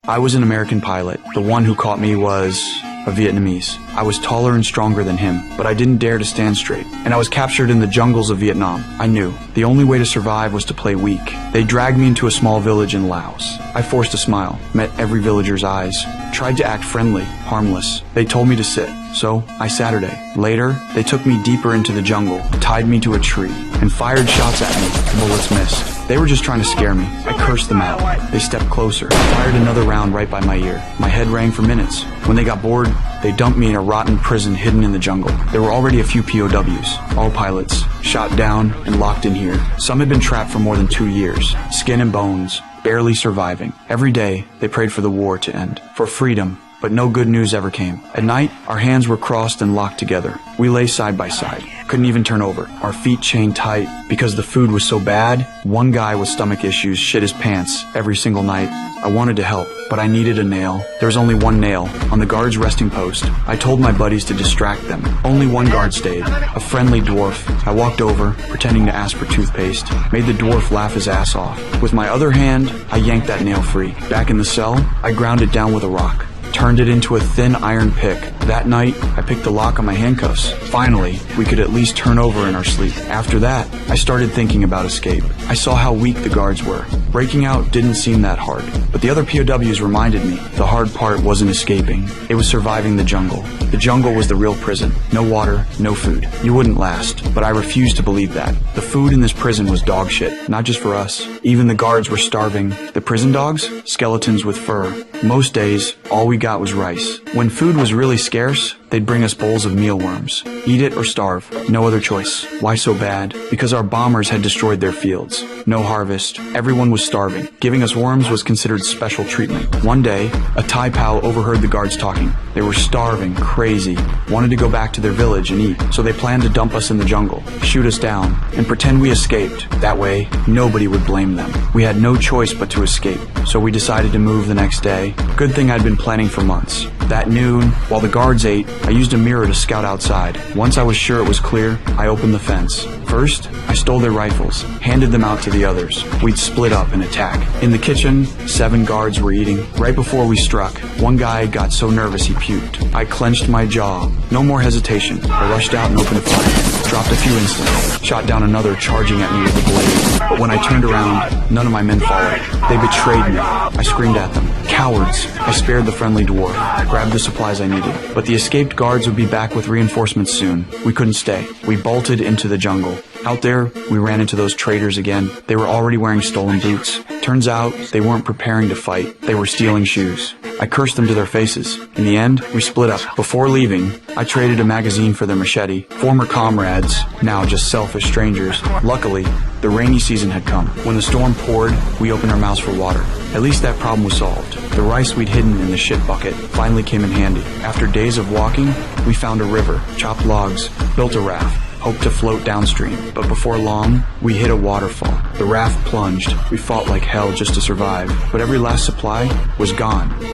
I was an American pilot. The one who caught me was a Vietnamese. I was taller and stronger than him, but I didn't dare to stand straight. And I was captured in the jungles of Vietnam. I knew the only way to survive was to play weak. They dragged me into a small village in Laos. I forced a smile, met every villager's eyes, tried to act friendly, harmless. They told me to sit, so I Saturday. Later, they took me deeper into the jungle, tied me to a tree, and fired shots at me. Bullets missed. They were just trying to scare me. I cursed them out. They stepped closer, fired another round right by my ear. My head rang for minutes. When they got bored, they dumped me in a rotten prison hidden in the jungle. There were already a few POWs, all pilots, shot down and locked in here. Some had been trapped for more than 2 years, skin and bones, barely surviving. Every day, they prayed for the war to end, for freedom, but no good news ever came. At night, our hands were crossed and locked together. We lay side by side, couldn't even turn over, our feet chained tight. Because the food was so bad, one guy with stomach issues shit his pants every single night. I wanted to help, but I needed a nail. There was only one nail, on the guard's resting post. I told my buddies to distract them. Only one guard stayed, a friendly dwarf. I walked over, pretending to ask for toothpaste, made the dwarf laugh his ass off. With my other hand, I yanked that nail free. Back in the cell, I ground it down with a rock, turned it into a thin iron pick. That night, I picked the lock on my handcuffs. Finally, we could at least turn over in our sleep. After that, I started thinking about escape. I saw how weak the guards were. Breaking out didn't seem that hard. But the other POWs reminded me the hard part wasn't escaping. It was surviving the jungle. The jungle was the real prison. No water, no food. You wouldn't last. But I refused to believe that. The food in this prison was dog shit. Not just for us. Even the guards were starving. The prison dogs? Skeletons with fur. Most days, all we got was rice. When food was really scarce, they'd bring us bowls of mealworms. Eat it or starve. No other choice. Why so bad? Because our bombers had destroyed their fields. No harvest. Everyone was starving. Giving us worms was considered special treatment. One day, a Thai pal overheard the guards talking. They were starving, crazy, wanted to go back to their village and eat. So they planned to dump us in the jungle, shoot us down, and pretend we escaped. That way, nobody would blame them. We had no choice but to escape. So we decided to move the next day. Good thing I'd been planning for months. That noon, while the guards ate, I used a mirror to scout outside. Once I was sure it was clear, I opened the fence. First, I stole their rifles, handed them out to the others. We'd split up and attack. In the kitchen, 7 guards were eating. Right before we struck, one guy got so nervous he puked. I clenched my jaw. No more hesitation. I rushed out and opened fire. Dropped a few instantly. Shot down another charging at me with a blade. But when I turned around, none of my men followed. They betrayed me. I screamed at them. Cowards! I spared the friendly dwarf, grabbed the supplies I needed. But the escaped guards would be back with reinforcements soon. We couldn't stay. We bolted into the jungle. Out there, we ran into those traitors again. They were already wearing stolen boots. Turns out, they weren't preparing to fight. They were stealing shoes. I cursed them to their faces. In the end, we split up. Before leaving, I traded a magazine for their machete. Former comrades, now just selfish strangers. Luckily, the rainy season had come. When the storm poured, we opened our mouths for water. At least that problem was solved. The rice we'd hidden in the shit bucket finally came in handy. After days of walking, we found a river, chopped logs, built a raft, hoped to float downstream. But before long, we hit a waterfall. The raft plunged. We fought like hell just to survive, but every last supply was gone.